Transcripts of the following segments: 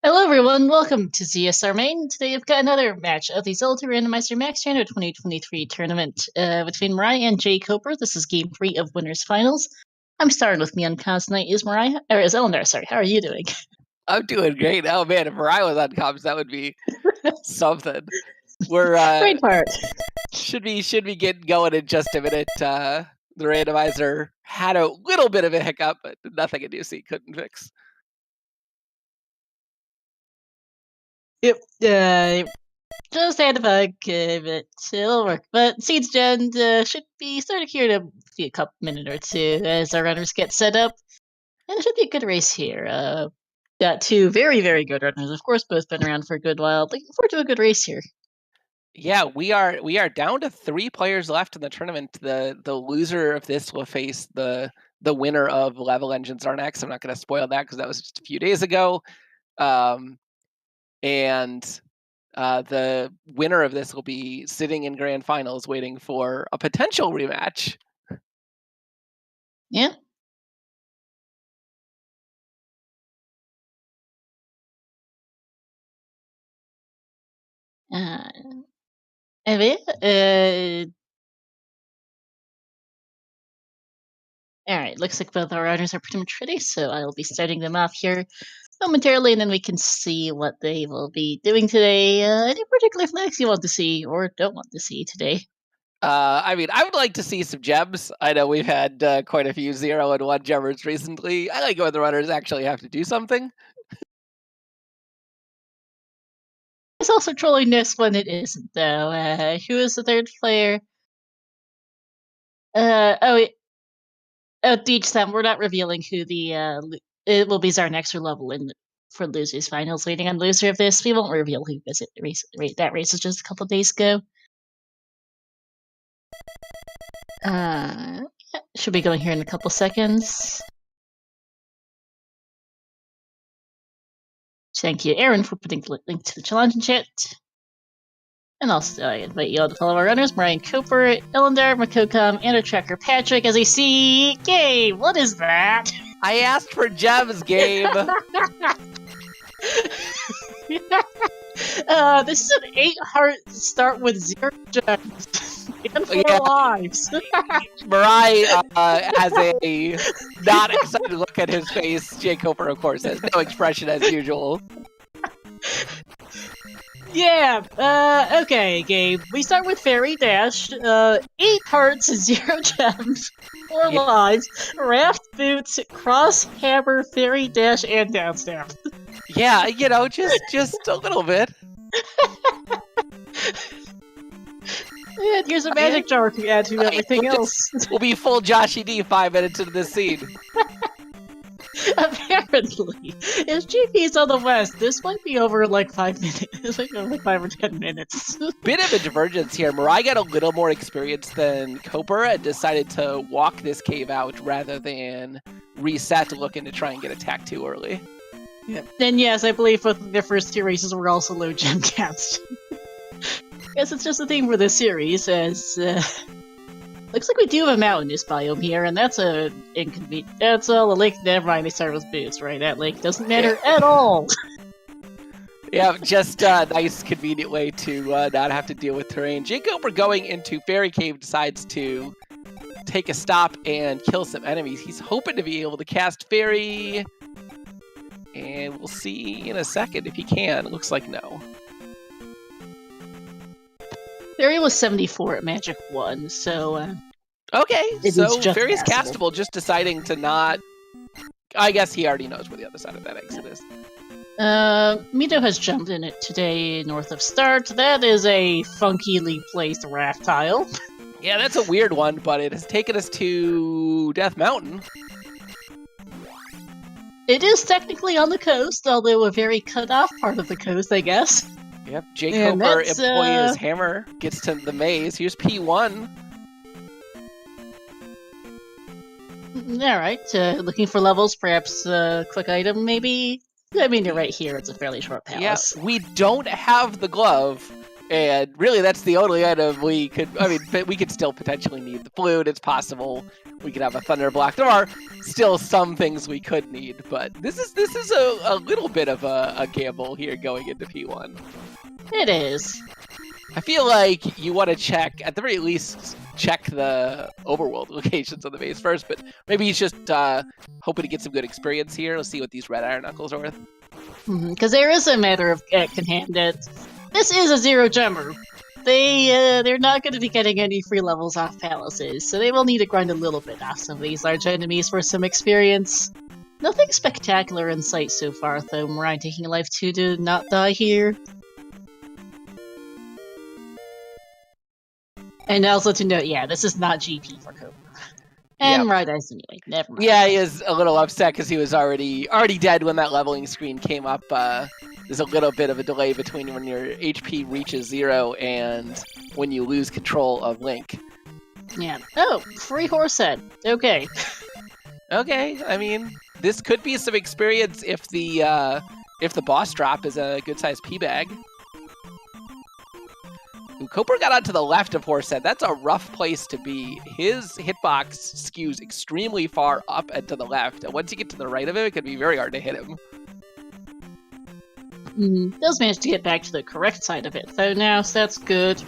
Hello everyone, welcome to ZSR Main. Today I've got another match of the Zelda Randomizer Max Rando 2023 tournament between MiRai and jkoper. This is game 3 of Winners Finals. I'm starting with me on comms tonight. Is MiRai, or is Eleanor, sorry, how are you doing? I'm doing great. Oh man, if MiRai was on comms, that would be something. We're Great part. should be getting going in just a minute. The randomizer had a little bit of a hiccup, but nothing a new seat couldn't fix. Yep, just had a bug, but it'll work. But Seeds Gen should be starting here in a couple minute or two as our runners get set up. And it should be a good race here. Got two very, very good runners, of course, both been around for a good while. Looking forward to a good race here. Yeah, we are down to 3 players left in the tournament. The loser of this will face the winner of Level Engines are next. I'm not going to spoil that because that was just a few days ago. And the winner of this will be sitting in grand finals waiting for a potential rematch. Yeah. Alright, looks like both our runners are pretty much ready, so I'll be starting them off here momentarily, and then we can see what they will be doing today. Any particular flags you want to see or don't want to see today? I mean, I would like to see some gems. I know we've had quite a few 0 and 1 gemmers recently. I like when the runners actually have to do something. It's also trolling this when it isn't, though. Who is the third player? Deej, we're not revealing who the it will be our next level in for losers finals. Waiting on loser of this, we won't reveal who visit race. That race was just a couple days ago. Should be going here in a couple seconds. Thank you, Aaron, for putting the link to the challenge in chat. And also, I invite you all to follow our runners, Brian Cooper, Ellendar, Makokam, and our tracker Patrick, as I see Gabe. What is that? I asked for gems, Gabe. This is an 8-heart start with 0 gems and 4 lives. MiRai has a not excited look at his face. jkoper, of course, has no expression as usual. Yeah, okay, Gabe. We start with Fairy Dash. 8 hearts, 0 gems, 4 lives, Raft Boots, Cross Hammer, Fairy Dash, and Down Stamp. Yeah, you know, just a little bit. And here's a magic jar to add to everything else. We'll be full Joshy D 5 minutes into this scene. Apparently, if GP's on the west, this might be over in like 5 minutes. It's like over 5 or 10 minutes. Bit of a divergence here. MiRai got a little more experience than Cooper and decided to walk this cave out rather than reset, looking to try and get attacked too early. Yeah. And yes, I believe both of their first 2 races were also low gem caps. Guess it's just a theme for this series, as looks like we do have a mountainous biome here, and that's a inconvenient. That's all a lake. Never mind, they start with boots, right? That lake doesn't matter at all. Yeah, just a nice, convenient way to not have to deal with terrain. jkoper going into Fairy Cave decides to take a stop and kill some enemies. He's hoping to be able to cast Fairy, and we'll see in a second if he can. It looks like no. Fairy was 74 at Magic 1, so okay, so Fairy's castable. castable, just deciding to not... I guess he already knows where the other side of that exit is. Mito has jumped in it today north of Start. That is a funkily placed raft tile. Yeah, that's a weird one, but it has taken us to Death Mountain. It is technically on the coast, although a very cut-off part of the coast, I guess. Yep, jkoper employing his hammer gets to the maze. Here's P1. Alright, looking for levels, perhaps a quick item, maybe? I mean, you're right here, it's a fairly short palace. Yeah, we don't have the glove, and really that's the only item we could... I mean, we could still potentially need the flute, it's possible. We could have a thunder block. There are still some things we could need, but this is a little bit of a gamble here going into P1. It is. I feel like you want to check, at the very least, check the overworld locations on the base first, but maybe he's just hoping to get some good experience here. Let's see what these red iron knuckles are worth. Because there is a matter of can hand that this is a zero gemmer. They're not going to be getting any free levels off palaces, so they will need to grind a little bit off some of these large enemies for some experience. Nothing spectacular in sight so far, though. MiRai taking life 2 to not die here. And also to note, yeah, this is not GP for Cobra. And MiRai dies anyway. Never mind. Yeah, he is a little upset because he was already dead when that leveling screen came up. There's a little bit of a delay between when your HP reaches 0 and when you lose control of Link. Yeah. Oh, free horse head. Okay. Okay, I mean, this could be some experience if the boss drop is a good-sized P-bag. Cooper got onto the left of Horsehead. That's a rough place to be. His hitbox skews extremely far up and to the left, and once you get to the right of him, it could be very hard to hit him. Does manage to get back to the correct side of it, though, now, so that's good.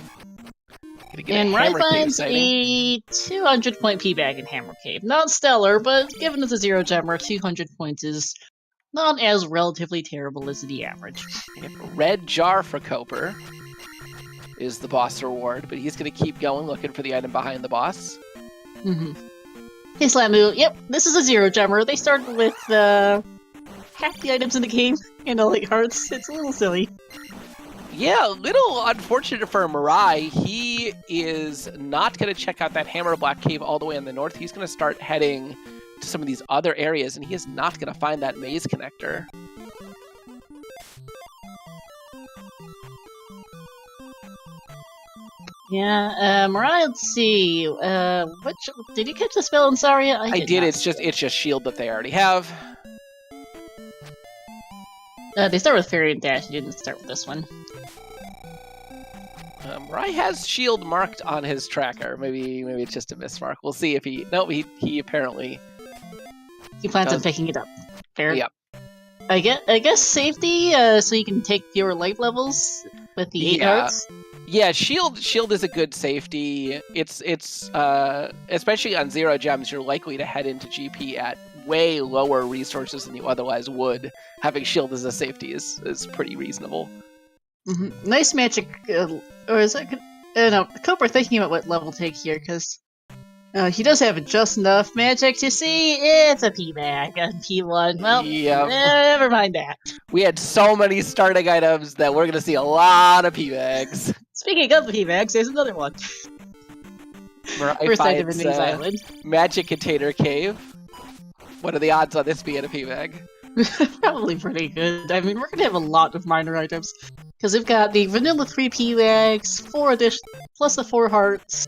And MiRai finds a 200-point P-bag in Hammer Cave. Not stellar, but given it's a zero gemmer, 200 points is not as relatively terrible as the average. Red jar for Cooper is the boss reward, but he's going to keep going looking for the item behind the boss. Hey, Slamu, yep, this is a zero gemmer. They started with half the items in the game and all 8 hearts. It's a little silly. Yeah, a little unfortunate for MiRai. He is not going to check out that Hammer Black Cave all the way in the north. He's going to start heading to some of these other areas, and he is not going to find that maze connector. Yeah, MiRai, let's see. Did you catch the spell in Saria? I did. It's just shield that they already have. They start with Fairy and Dash. You didn't start with this one. MiRai has shield marked on his tracker. Maybe it's just a mismark. We'll see if he. No, he apparently. He plans on picking it up. Fair. Yep. I guess safety, so you can take fewer life levels with the 8 hearts. Yeah, shield is a good safety. It's especially on zero gems, you're likely to head into GP at way lower resources than you otherwise would. Having shield as a safety is pretty reasonable. Nice magic, or is that? No, Cooper thinking about what level take here because he does have just enough magic to see it's a P-bag on P1. Well, never mind that. We had so many starting items that we're gonna see a lot of P-bags. Speaking of the P-bags, there's another one. First item in Maze Island. Magic Container Cave. What are the odds on this being a P-bag? Probably pretty good. I mean, we're gonna have a lot of minor items. Because we've got the vanilla 3 P-bags, 4 addition, plus the 4 hearts.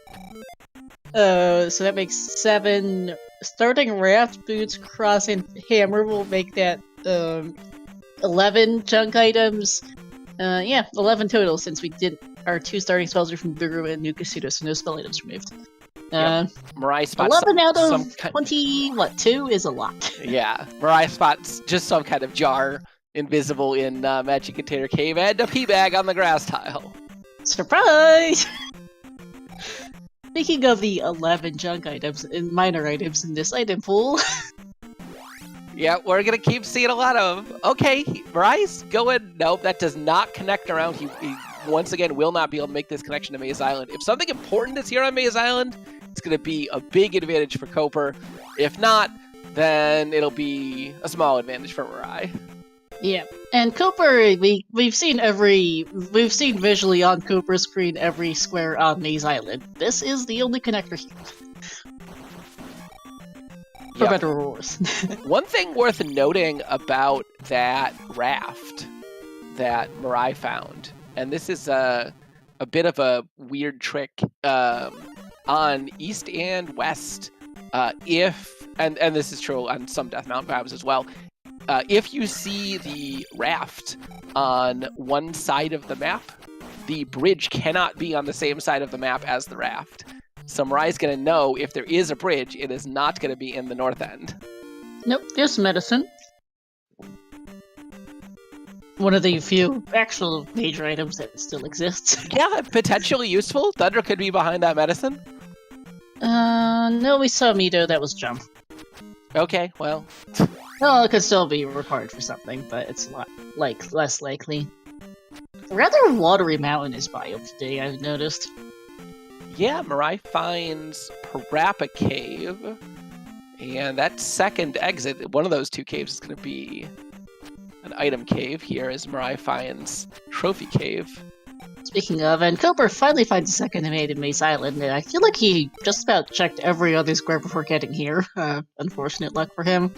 So that makes 7. Starting Raft, Boots, Cross, and Hammer will make that 11 chunk items. 11 total since we did our 2 starting spells are from Buru and Nukasudo, so no spell items removed. MiRai spots 11 out of 2 is a lot. Yeah, MiRai spots just some kind of jar invisible in Magic Container Cave and a P-bag on the grass tile. Surprise! Speaking of the 11 junk items and minor items in this item pool. Yeah, we're gonna keep seeing a lot of them. Okay, MiRai's going. Nope, that does not connect around. He once again will not be able to make this connection to Maze Island. If something important is here on Maze Island, it's gonna be a big advantage for Cooper. If not, then it'll be a small advantage for MiRai. Yeah, and Cooper, we've seen visually on Cooper's screen every square on Maze Island. This is the only connector here. For better or worse. One thing worth noting about that raft that MiRai found, and this is a bit of a weird trick on east and west. And this is true on some Death Mountain maps as well. If you see the raft on one side of the map, the bridge cannot be on the same side of the map as the raft. So MiRai's going to know if there is a bridge, it is not going to be in the north end. Nope, there's medicine. One of the few actual major items that still exists. Yeah, potentially useful. Thunder could be behind that medicine. No, we saw Mito, that was jump. Okay, well. Well, it could still be required for something, but it's a lot less likely. A rather watery mountainous biome today, I've noticed. Yeah, MiRai finds Parappa Cave. And that second exit, one of those two caves is going to be an item cave here as MiRai finds Trophy Cave. Speaking of, and jkoper finally finds a second invaded Maze Island, and I feel like he just about checked every other square before getting here. Unfortunate luck for him.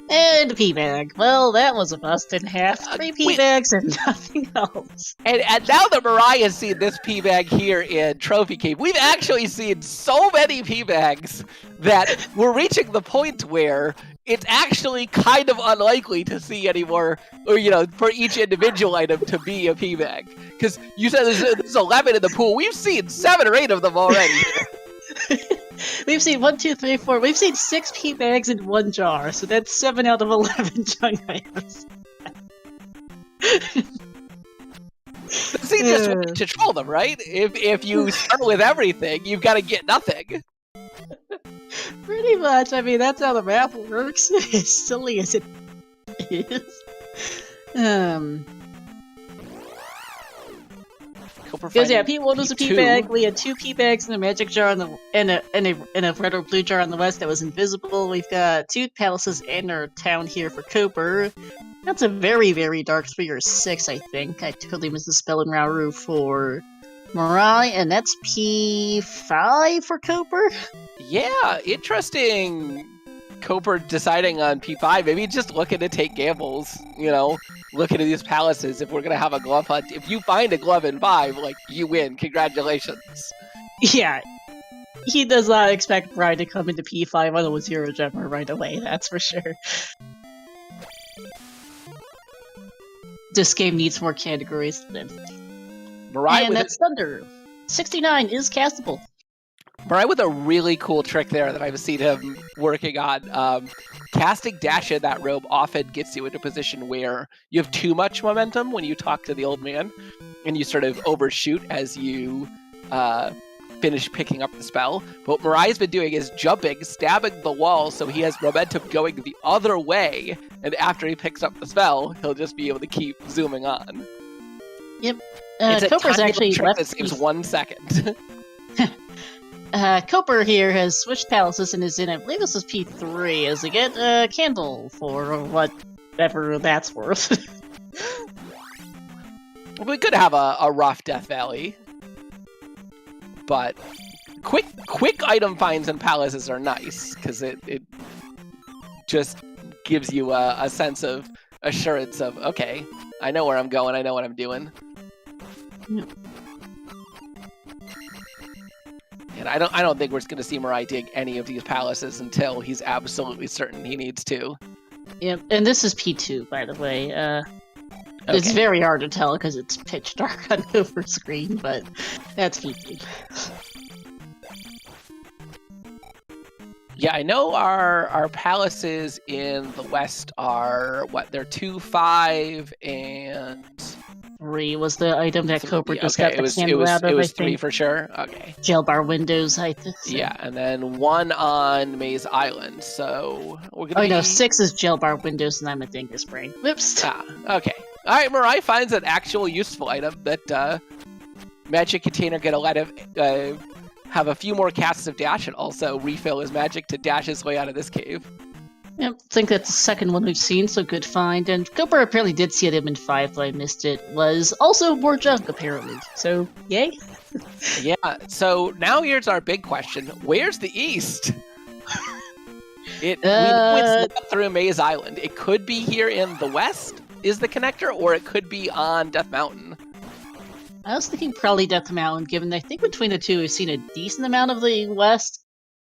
And a pea bag. Well, that was a bust in half. 3 pea bags and nothing else. And now that MiRai has seen this pea bag here in Trophy Cave, we've actually seen so many pea bags that we're reaching the point where it's actually kind of unlikely to see any more, or, you know, for each individual item to be a pea bag. Because you said there's 11 in the pool. We've seen 7 or 8 of them already. We've seen 1, 2, 3, 4. We've seen 6 pea bags in 1 jar, so that's 7 out of 11 junk items. See, just way to troll them, right? If you start with everything, you've got to get nothing. Pretty much. I mean, that's how the math works. As silly as it is. Because yeah, P1 was a pea bag. We had 2 pea bags in a magic jar on the and a red or blue jar on the west that was invisible. We've got 2 palaces and our town here for jkoper. That's a very, very dark 3 or 6, I think. I totally missed the spell in Rauru for MiRai, and that's P5 for jkoper. Yeah, interesting. jkoper deciding on P5, maybe just looking to take gambles, you know, looking at these palaces. If we're going to have a glove hunt, if you find a glove in 5, like, you win. Congratulations. Yeah, he does not expect Brian to come into P5 on a 0 gemmer right away, that's for sure. This game needs more categories than MiRai, and that's Thunder. 69 is castable. MiRai with a really cool trick there that I've seen him working on. Casting dash in that robe often gets you into a position where you have too much momentum when you talk to the old man, and you sort of overshoot as you finish picking up the spell. But what MiRai's been doing is jumping, stabbing the wall, so he has momentum going the other way, and after he picks up the spell, he'll just be able to keep zooming on. Yep. It's a jkoper's tiny actually trick left that saves 1 second. jkoper here has switched palaces and is in, I believe this is P3, as they get a candle for whatever that's worth. We could have a rough Death Valley, but quick item finds in palaces are nice, because it just gives you a sense of assurance of, okay, I know where I'm going, I know what I'm doing. Yeah. And I don't think we're going to see MiRai dig any of these palaces until he's absolutely certain he needs to. Yep, and this is P2, by the way. It's Okay. very hard to tell because it's pitch dark on over screen, but that's P2. Yeah, I know our palaces in the west are, what, they're 2, 5, and 3 was the item that jkoper just okay, got the candle out of, it was I 3 think. for sure? Okay. Jail bar windows, I think. So. Yeah, and then 1 on Maze Island, so we're gonna no, 6 is jail bar windows, and I'm a dingus brain. Whoops. Ah, okay. Alright, MiRai finds an actual useful item that Magic Container gonna let him have a few more casts of dash and also refill his magic to dash his way out of this cave. Yep, I think that's the second one we've seen, so good find. And jkoper apparently did see him in 5, but I missed it. Was also more junk, apparently. So, yay? Yeah, so now here's our big question. Where's the east? We know it's not through Maze Island. It could be here in the west, is the connector, or it could be on Death Mountain. I was thinking probably Death Mountain, given I think between the two we've seen a decent amount of the west.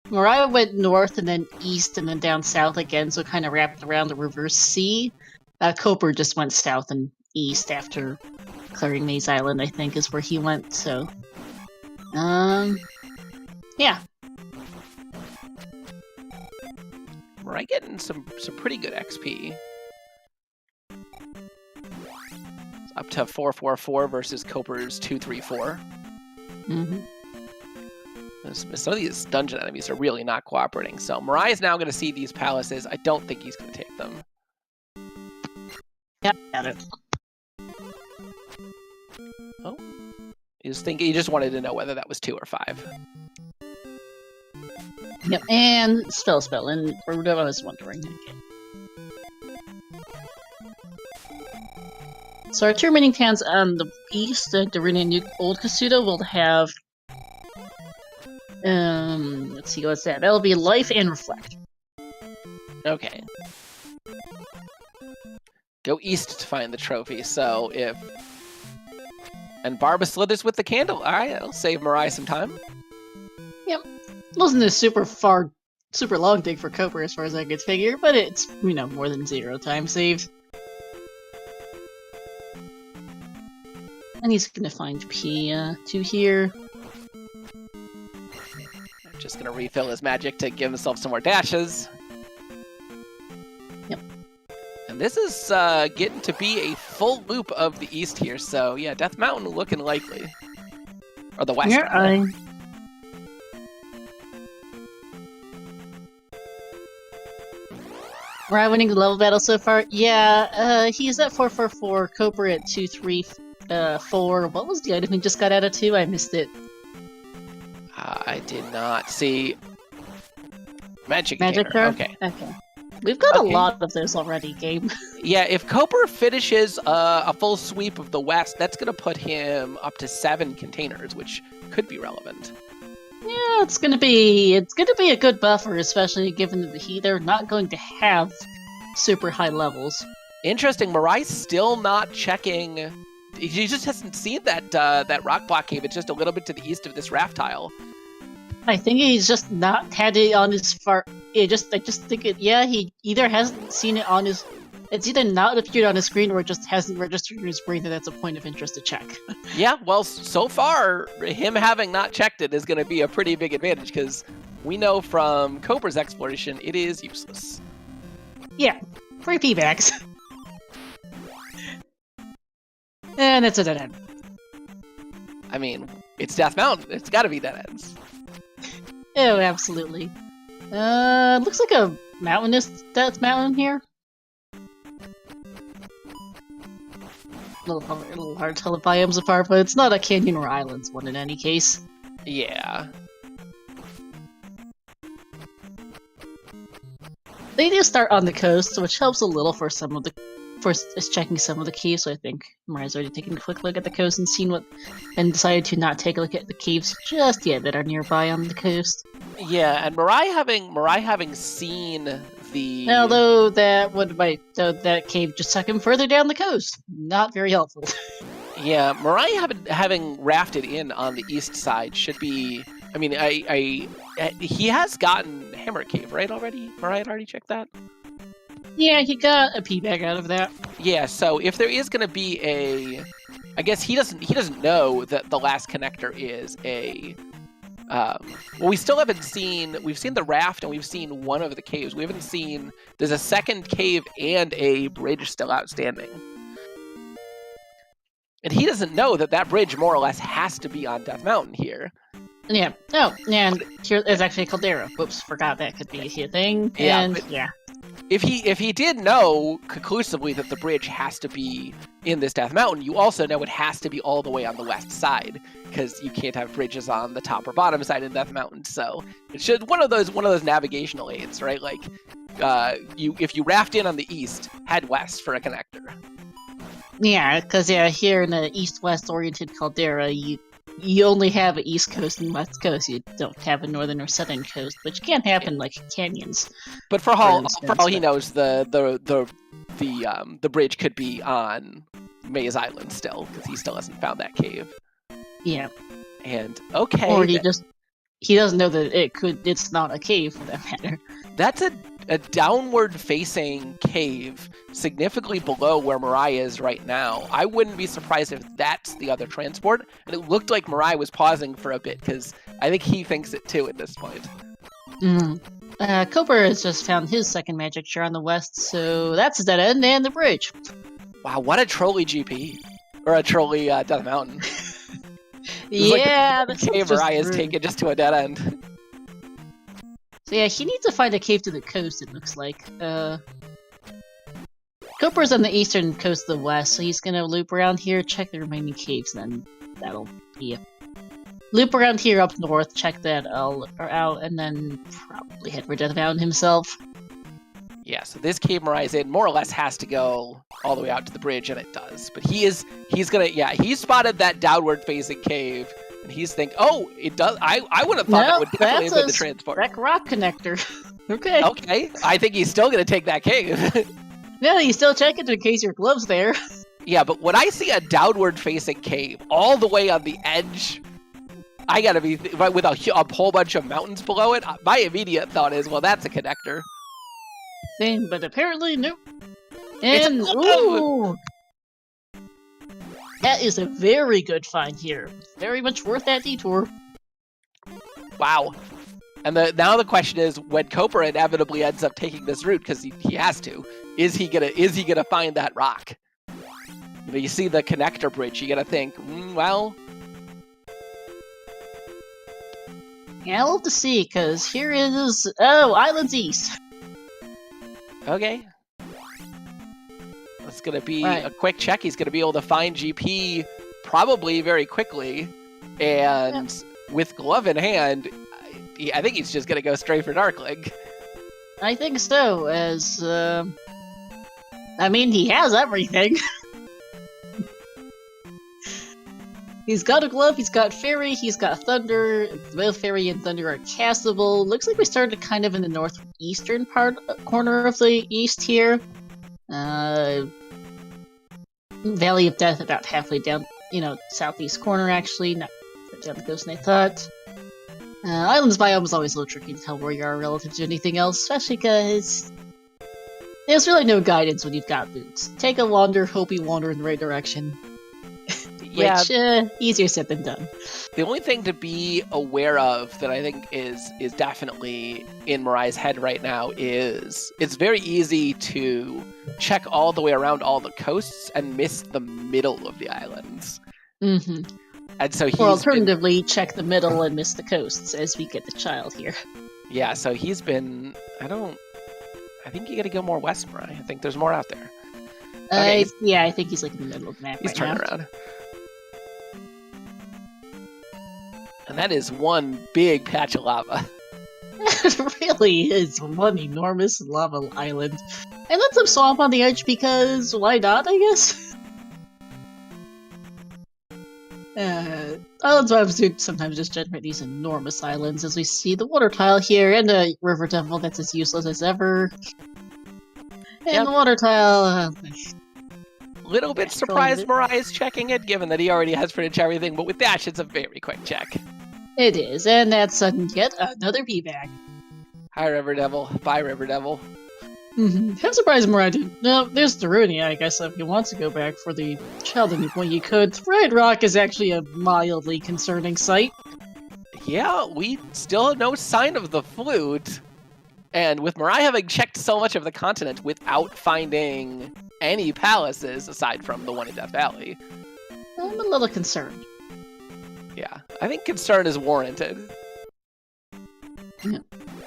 MiRai went north and then east and then down south again, so kind of wrapped around the reverse C. jkoper just went south and east after clearing Maze Island, I think, is where he went, so... yeah. MiRai getting some pretty good XP. It's up to 444 versus jkoper's 234. Mm-hmm. Some of these dungeon enemies are really not cooperating. So MiRai is now going to see these palaces. I don't think he's going to take them. Yep, got it. Oh, he just wanted to know whether that was 2 or 5. Yep, and spell, and or whatever I was wondering. Okay. So our two remaining towns on the east, the Darina and New Old Kasuda, will have let's see, what's that? That'll be Life and Reflect. Okay. Go east to find the trophy. So if... And Barba slithers with the candle. Alright, that'll save MiRai some time. Yep. Wasn't a super long dig for jkoper as far as I could figure, but it's, more than 0 time saved. And he's gonna find P2 here. Just gonna refill his magic to give himself some more dashes. Yep. And this is getting to be a full loop of the east here, so yeah, Death Mountain looking likely. Or the west. Yeah, We're winning the level battle so far. Yeah, he's at 444, jkoper at 234. What was the item he just got out of 2? I missed it. I did not see. Magic Container. Okay. We've got a lot of those already, game. Yeah, if jkoper finishes a full sweep of the west, that's going to put him up to 7 containers, which could be relevant. Yeah, it's gonna be a good buffer, especially given that they're not going to have super high levels. Interesting, MiRai's still not checking. He just hasn't seen that rock block cave. It's just a little bit to the east of this raft tile. I think he's just not had it on his far. I just think it. Yeah, he either hasn't seen it on his. It's either not appeared on his screen or it just hasn't registered in his brain that that's a point of interest to check. Yeah, well, so far, him having not checked it is going to be a pretty big advantage because we know from jkoper's exploration it is useless. Yeah, free P-backs. And it's a dead end. I mean, it's Death Mountain. It's got to be dead ends. Oh, absolutely. Looks like a mountainous Death Mountain here. A little hard to tell the biomes apart, but it's not a canyon or islands one in any case. Yeah. They do start on the coast, which helps a little for checking some of the caves. So I think MiRai's already taken a quick look at the coast and decided to not take a look at the caves just yet that are nearby on the coast. Yeah, and MiRai having seen the... Although that cave just took him further down the coast. Not very helpful. Yeah, MiRai having rafted in on the east side should be... I mean, he has gotten Hammer Cave, right, already? MiRai had already checked that? Yeah, he got a P-bag out of that. Yeah, so if there is going to be a... I guess he doesn't know that the last connector is a... well, we still haven't seen... We've seen the raft and we've seen one of the caves. We haven't seen... There's a second cave and a bridge still outstanding. And he doesn't know that bridge more or less has to be on Death Mountain here. Yeah. Oh, and here is actually a caldera. Whoops, forgot that could be a thing. Yeah, and yeah. If he did know conclusively that the bridge has to be in this Death Mountain, you also know it has to be all the way on the west side, because you can't have bridges on the top or bottom side in Death Mountain. So it's just one of those navigational aids, right? Like if you raft in on the east, head west for a connector. Yeah, because here in the east-west oriented caldera, you only have an east coast and west coast. You don't have a northern or southern coast, which can happen like canyons. But for all he knows, the bridge could be on Maze Island still, because he still hasn't found that cave. Yeah. And okay. Or he doesn't know that it's not a cave for that matter. That's a downward-facing cave, significantly below where MiRai is right now. I wouldn't be surprised if that's the other transport. And it looked like MiRai was pausing for a bit, because I think he thinks it too at this point. Mm. Cooper has just found his second magic jar on the west, so that's dead end and the bridge. Wow, what a trolley GP. Or a trolley down the mountain. Yeah, the cave MiRai is taken just to a dead end. So yeah, he needs to find a cave to the coast, it looks like. Cooper's on the eastern coast of the west, so he's gonna loop around here, check the remaining caves, then that'll be it. Loop around here up north, check that out, and then probably head for Death Mountain himself. Yeah, so this cave MiRai's in more or less has to go all the way out to the bridge, and it does. But he's spotted that downward facing cave, and he's oh, it does. I would have thought that would definitely have been the transport. That rock connector. Okay. Okay, I think he's still gonna take that cave. Yeah, you still check it in case your glove's there. Yeah, but when I see a downward facing cave all the way on the edge, I gotta be with a whole bunch of mountains below it. My immediate thought is, well, that's a connector. Same, but apparently no. And ooh, that is a very good find here. Very much worth that detour. Wow. And now the question is, when Cooper inevitably ends up taking this route, because he has to, is he gonna find that rock? You know, you see the connector bridge, you gotta think, well. Yeah, I'll have to see, because here is Islands East. Okay. That's going to be a quick check. He's going to be able to find GP probably very quickly. And with glove in hand, I think he's just going to go straight for Darkling. I think so, as... I mean, he has everything. He's got a glove, he's got fairy, he's got thunder. Both fairy and thunder are castable. Looks like we started kind of in the northeastern corner of the east here. Valley of Death about halfway down, southeast corner actually, not down the coast than I thought. Islands biome is always a little tricky to tell where you are relative to anything else, especially because there's really no guidance when you've got boots. Take a wander, hope you wander in the right direction. Yeah, which, easier said than done. The only thing to be aware of that I think is definitely in MiRai's head right now is it's very easy to check all the way around all the coasts and miss the middle of the islands. Mm-hmm. And so or alternatively, check the middle and miss the coasts as we get the child here. Yeah, so he's been... I think you gotta go more west, MiRai. I think there's more out there. Okay, I think he's like in the middle of the map. He's turning around. And that is one big patch of lava. It really is one enormous lava island. And then some swamp on the edge because why not, I guess? Islands do sometimes just generate these enormous islands, as we see the water tile here and a river devil that's as useless as ever. And the water tile... Little bit surprised MiRai is checking it, given that he already has pretty much everything, but with Dash, it's a very quick check. It is, and that's yet another B-bag. Hi, River Devil. Bye, River Devil. I'm surprised MiRai didn't. No, there's Darunia, I guess, if you want to go back for the child at any point you could. Red Rock is actually a mildly concerning sight. Yeah, we still have no sign of the flute. And with MiRai having checked so much of the continent without finding any palaces aside from the one in Death Valley, I'm a little concerned. Yeah, I think concern is warranted. Yeah.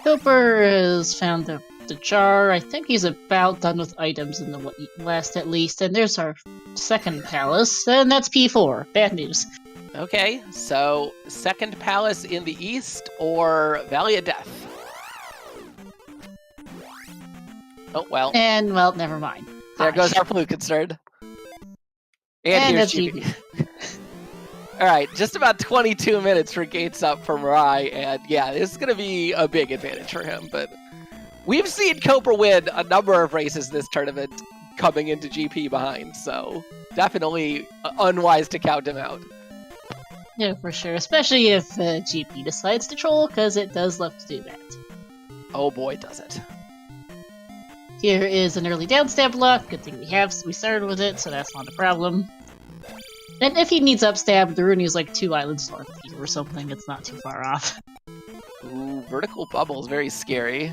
Cooper has found the jar. I think he's about done with items in the west at least. And there's our second palace, and that's P4. Bad news. Okay, so second palace in the east or Valley of Death? Oh, well. And, well, never mind. There goes our blue concern. And here's GB. Alright, just about 22 minutes for gates up for MiRai, and yeah, this is going to be a big advantage for him, but we've seen Cooper win a number of races this tournament coming into GP behind, so definitely unwise to count him out. Yeah, for sure, especially if GP decides to troll, because it does love to do that. Oh boy, does it. Here is an early downstab block. Good thing we started with it, so that's not a problem. And if he needs upstab, the Rooney is like 2 islands north of here or something. It's not too far off. Ooh, vertical bubble is very scary.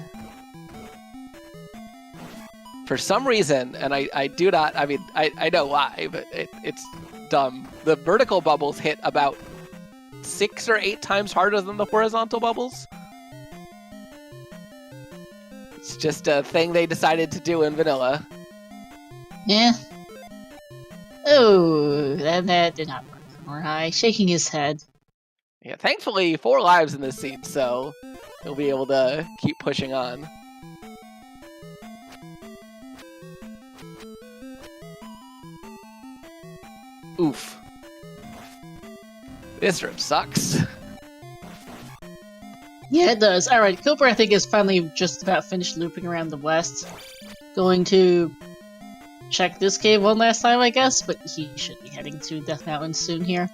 For some reason, and I do not, I mean, I know why, but it's dumb. The vertical bubbles hit about 6 or 8 times harder than the horizontal bubbles. It's just a thing they decided to do in vanilla. Yeah. Oh, then that did not work. MiRai shaking his head. Yeah, thankfully 4 lives in this scene, so he'll be able to keep pushing on. Oof. This room sucks. Yeah, it does. Alright, Cooper I think is finally just about finished looping around the west. Going to check this cave one last time, I guess, but he should be heading to Death Mountain soon here.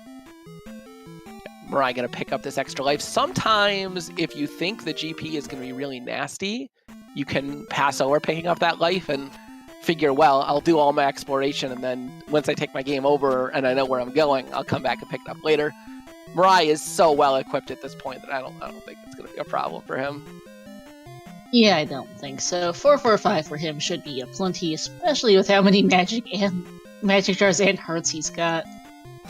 MiRai gonna pick up this extra life. Sometimes, if you think the GP is gonna be really nasty, you can pass over picking up that life and figure, well, I'll do all my exploration, and then once I take my game over and I know where I'm going, I'll come back and pick it up later. MiRai is so well equipped at this point that I don't think it's gonna be a problem for him. Yeah, I don't think so. 445 for him should be a plenty, especially with how many magic jars and hearts he's got.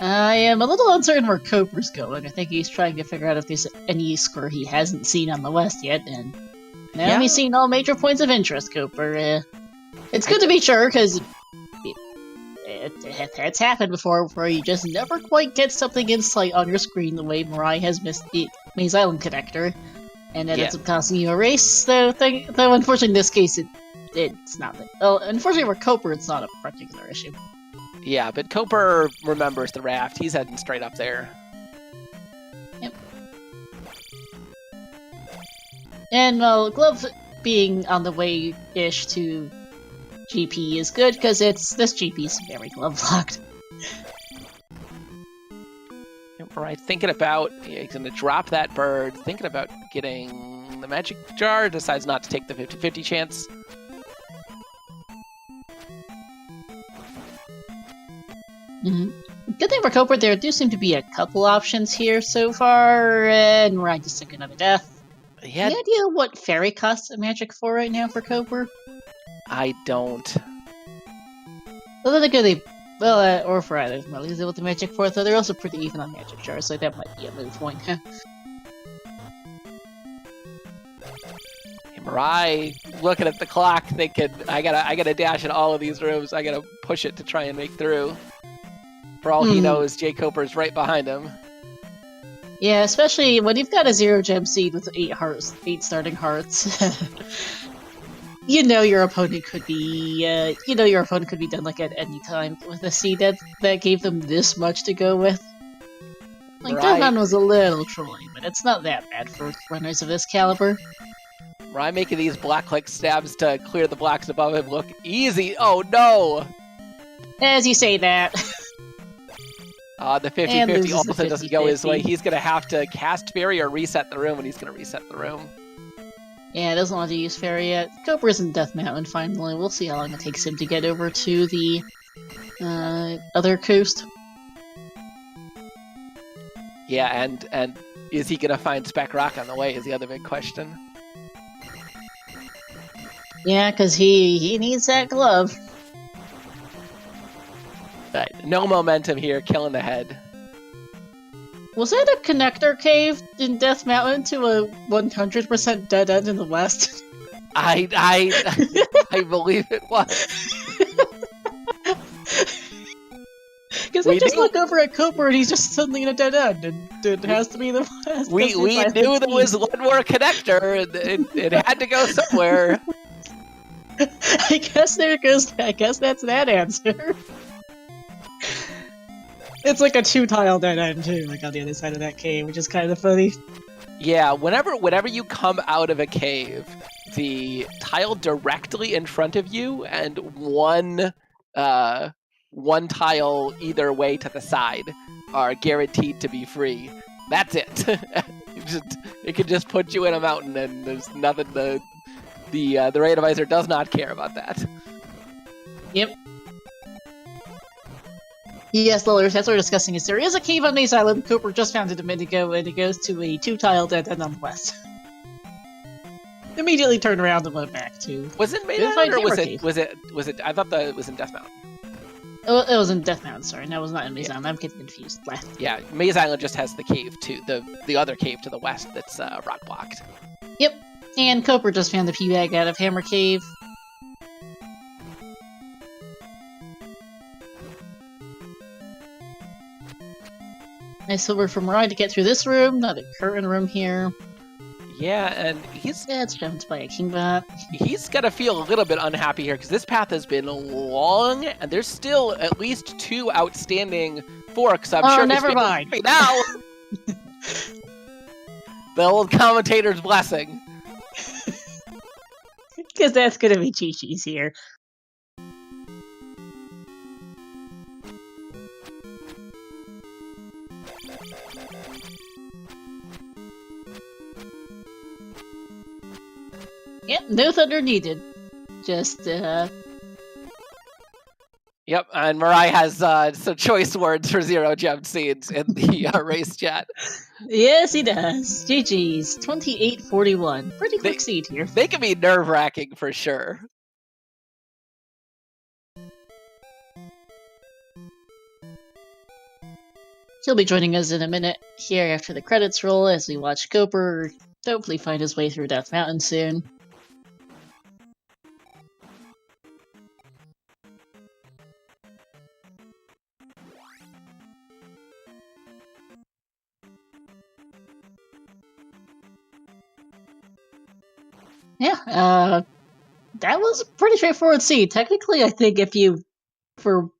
I am a little uncertain where Coper's going. I think he's trying to figure out if there's any score he hasn't seen on the west yet, and now he's seen all major points of interest, Coper. It's good to be sure, because it's happened before where you just never quite get something in sight on your screen the way MiRai has missed the Maze Island connector, and that ends up costing you a race, though unfortunately in this case it's not. Well, unfortunately for Coper it's not a particular issue. Yeah, but Coper remembers the raft. He's heading straight up there. Yep. And, well, Glove being on the way-ish to GP is good, because this GP's very glove-locked. Right, thinking about, he's going to drop that bird, thinking about getting the magic jar, decides not to take the 50-50 chance. Good thing for Coper, there do seem to be a couple options here so far, and MiRai just took another death. Yeah. Any idea what fairy costs a magic for right now for Coper? I don't. Well, then again, or for either of them, because with the magic for, though they're also pretty even on magic jars, so that might be a moot point. MiRai looking at the clock, thinking, I gotta dash in all of these rooms. I gotta push it to try and make through. For all he knows, jkoper's right behind him. Yeah, especially when you've got a 0 gem seed with 8 starting hearts. You know your opponent could be done like at any time with a seed that gave them this much to go with. Like Death Mountain was a little trolling, but it's not that bad for runners of this caliber. MiRai making these black click stabs to clear the blocks above him look easy. Oh no! As you say that. The 50-50 also doesn't go his way. He's gonna have to cast Fairy or reset the room, and he's gonna reset the room. Yeah, doesn't want to use Fairy yet. Coper's in Death Mountain finally. We'll see how long it takes him to get over to the other coast. Yeah, and is he gonna find Spec Rock on the way is the other big question. Yeah, because he needs that glove. But no momentum here, killing the head. Was that a connector cave in Death Mountain to a 100% dead end in the west? I believe it was. Because I just look over at Coper and he's just suddenly in a dead end, and it has to be the west. We knew there was one more connector, and it had to go somewhere. I guess that's that answer. It's like a 2-tile dead end too, like on the other side of that cave, which is kind of funny. Yeah, whenever you come out of a cave, the tile directly in front of you and one tile either way to the side are guaranteed to be free. That's it. It can just put you in a mountain, and there's nothing. The Randomizer does not care about that. Yep. Yes, Lillers, as we're discussing is there is a cave on Maze Island. Coper just found it a minute ago, and it goes to a 2-tile dead end on the west. immediately turned around and went back to. Was it Maze Didn't Island find or was Hammer it? Cave. Was it? I thought that it was in Death Mountain. It was in Death Mountain. Sorry, that was not in Maze Island. I'm getting confused. Yeah, Maze Island just has the cave to the other cave to the west that's rock blocked. Yep. And Koper just found the pea bag out of Hammer Cave. Nice silver from MiRai to get through this room. Another curtain room here. Yeah, and it's jumped by a Kingbot. He's gonna feel a little bit unhappy here because this path has been long, and there's still at least 2 outstanding forks. I'm sure. Never mind. Now, the old commentator's blessing. Because that's gonna be Chi-Chi's here. Yep, no thunder needed. Just, Yep, and MiRai has some choice words for Zero Gem Seeds in the race chat. Yes, he does. GG's. 28-41. Pretty quick seed here. They can be nerve-wracking for sure. He'll be joining us in a minute here after the credits roll as we watch Koper hopefully find his way through Death Mountain soon. Yeah, that was a pretty straightforward seed. Technically, I think if you, for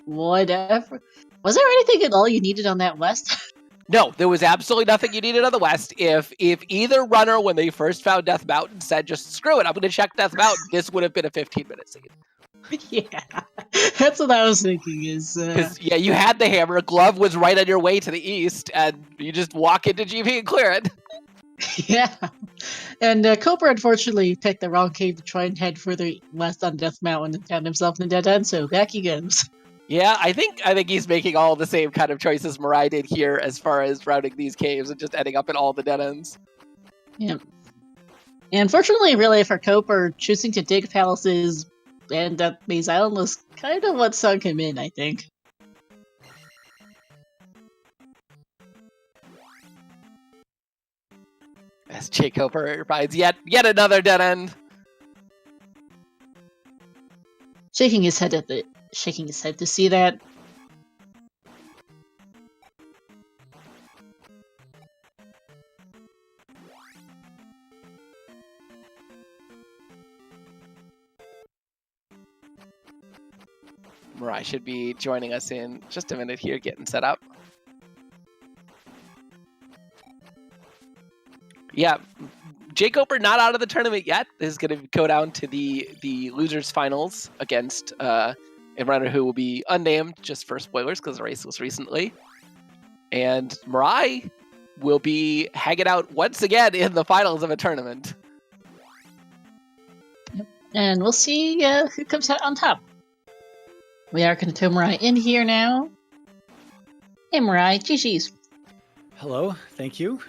whatever, was there anything at all you needed on that west? No, there was absolutely nothing you needed on the west. If either runner, when they first found Death Mountain, said, just screw it, I'm going to check Death Mountain, this would have been a 15-minute seed. Yeah, that's what I was thinking is... yeah, you had the hammer, Glove was right on your way to the east, and you just walk into GP and clear it. Yeah, and Koper unfortunately picked the wrong cave to try and head further west on Death Mountain and found himself in a dead end, so back he goes. Yeah, I think he's making all the same kind of choices MiRai did here as far as routing these caves and just ending up in all the dead ends. Yeah. And fortunately, really, for Koper, choosing to dig palaces and Maze Island was kind of what sunk him in, I think. As jkoper finds yet another dead end. Shaking his head to see that. MiRai should be joining us in just a minute here, getting set up. Yeah, jkoper not out of the tournament yet. This is going to go down to the losers finals against a runner who will be unnamed, just for spoilers because the race was recently. And MiRai will be hanging out once again in the finals of a tournament. Yep. And we'll see who comes out on top. We are going to tow MiRai in here now. Hey MiRai, GG's. Hello, thank you.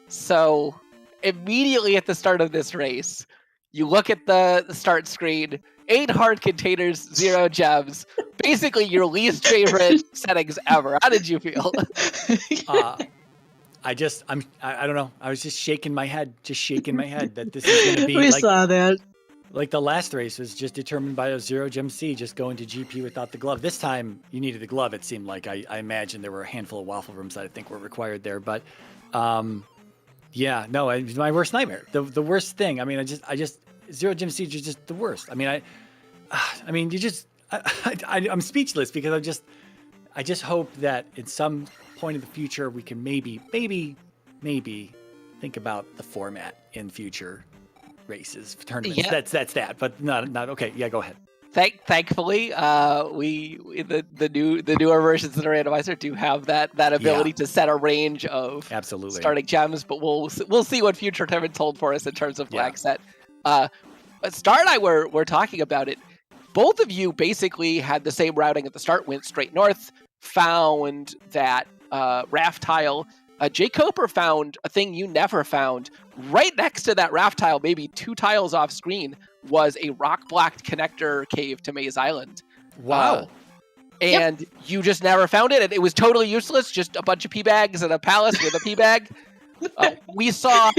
So, immediately at the start of this race, you look at the start screen, 8 hard containers, 0 gems. Basically, your least favorite settings ever. How did you feel? I don't know. I was just shaking my head that this is going to be we saw that. Like the last race was just determined by a 0 gem C, just going to GP without the glove. This time, you needed the glove, it seemed like. I imagine there were a handful of waffle rooms that I think were required there. But, yeah, no, it was my worst nightmare. The worst thing. I mean, I just 0 gem C is just the worst. I mean, I'm speechless because I just hope that at some point in the future we can maybe think about the format in future races, tournaments. Yeah. That's that. But not okay. Yeah, go ahead. Thankfully, the newer versions of the randomizer do have that ability to set a range of absolutely starting gems, but we'll see what future tournaments hold for us in terms of flag set. But Star and I were talking about it. Both of you basically had the same routing at the start, went straight north, found that raft tile, jkoper found a thing you never found. Right next to that raft tile, maybe 2 tiles off screen, was a rock-blocked connector cave to Maze Island. Wow. And you just never found it, and it was totally useless, just a bunch of pea bags and a palace with a pea bag. We saw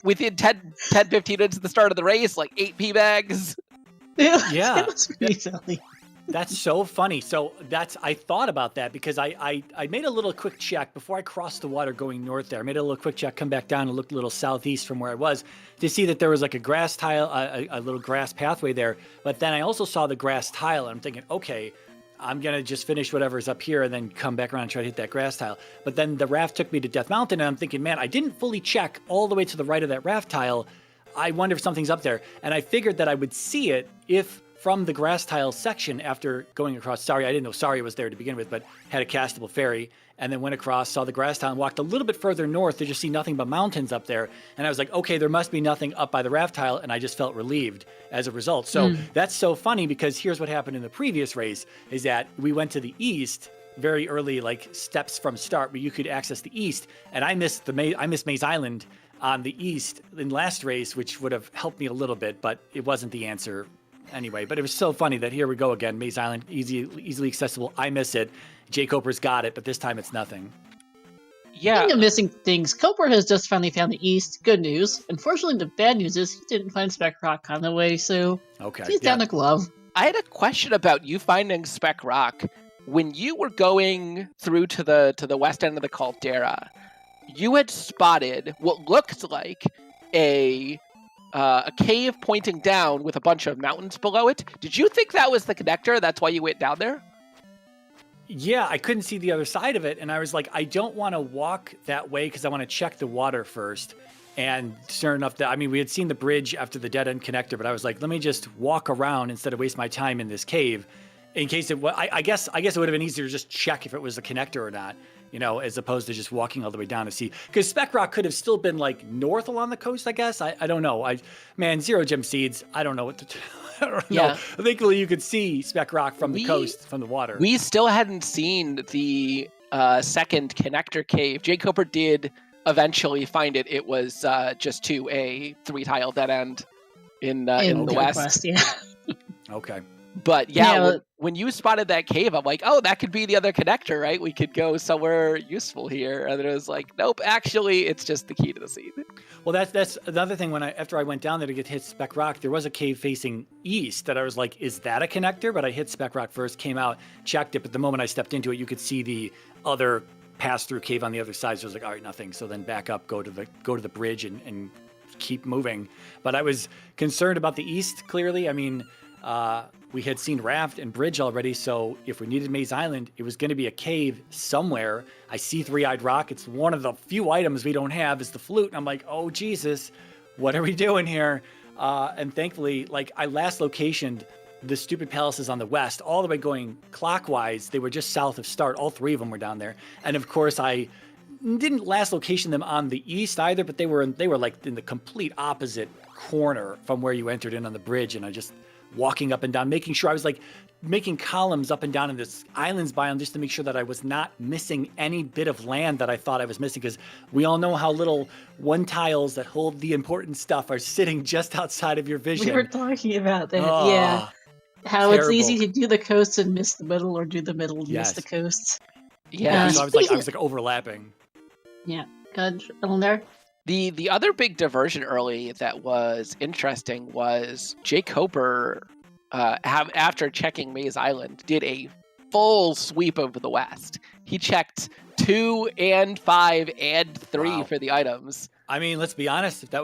within 10-15 minutes at the start of the race, like 8 pea bags. Yeah. It was pretty silly. That's so funny. So I thought about that because I made a little quick check before I crossed the water going north there. I made a little quick check, come back down and looked a little southeast from where I was to see that there was like a grass tile, a little grass pathway there. But then I also saw the grass tile and I'm thinking, okay, I'm going to just finish whatever's up here and then come back around and try to hit that grass tile. But then the raft took me to Death Mountain and I'm thinking, man, I didn't fully check all the way to the right of that raft tile. I wonder if something's up there. And I figured that I would see it if from the grass tile section after going across. Sorry, I didn't know Sorry was there to begin with, but had a castable ferry and then went across, saw the grass tile and walked a little bit further north to just see nothing but mountains up there. And I was like, okay, there must be nothing up by the raft tile. And I just felt relieved as a result. So that's so funny because here's what happened in the previous race is that we went to the east very early, like steps from start where you could access the east. And I missed Maze Island on the east in last race, which would have helped me a little bit, but it wasn't the answer anyway. But it was so funny that here we go again. Maze Island, easily accessible. I miss it. jkoper's got it, but this time it's nothing. Yeah. Speaking of missing things, Koper has just finally found the East. Good news. Unfortunately, the bad news is he didn't find Spec Rock on the way, so he's down a glove. I had a question about you finding Spec Rock. When you were going through to the west end of the Caldera, you had spotted what looked like a cave pointing down with a bunch of mountains below it. Did you think that was the connector? That's why you went down there? Yeah, I couldn't see the other side of it. And I was like, I don't want to walk that way because I want to check the water first. And sure enough, we had seen the bridge after the dead end connector, but I was like, let me just walk around instead of waste my time in this cave. In case it was, I guess it would have been easier to just check if it was a connector or not, as opposed to just walking all the way down to see. Because Spec Rock could have still been like north along the coast, I guess. I don't know. Zero gem seeds. I don't know what to I don't know. Thankfully, you could see Spec Rock from the coast, from the water. We still hadn't seen the second connector cave. jkoper did eventually find it. It was just to a 3-tile dead end in the west. Yeah. Okay. But when you spotted that cave, I'm like, oh, that could be the other connector, right? We could go somewhere useful here. And then it was like, nope, actually, it's just the key to the seed. Well, that's another thing. After I went down there to get hit Spec Rock, there was a cave facing east that I was like, is that a connector? But I hit Spec Rock first, came out, checked it. But the moment I stepped into it, you could see the other pass-through cave on the other side. So I was like, all right, nothing. So then back up, go to the bridge and keep moving. But I was concerned about the east, clearly. We had seen raft and bridge already, so if we needed Maze Island, it was going to be a cave somewhere. I see Three-Eyed Rock. It's one of the few items we don't have is the flute. And I'm like, oh, Jesus, what are we doing here? And thankfully, I last locationed the stupid palaces on the west, all the way going clockwise. They were just south of start. All 3 of them were down there. And of course, I didn't last location them on the east either, but they were like in the complete opposite corner from where you entered in on the bridge. And I just walking up and down, making sure I was making columns up and down in this islands biome just to make sure that I was not missing any bit of land that I thought I was missing. Because we all know how little 1 tiles that hold the important stuff are sitting just outside of your vision. We were talking about that, yeah. How terrible. It's easy to do the coast and miss the middle, or do the middle and miss the coast. Yeah, so I was overlapping. Yeah, good. On there. The other big diversion early that was interesting was jkoper, after checking Maze Island, did a full sweep of the west. He checked 2 and 5 and 3 for the items. Let's be honest. If that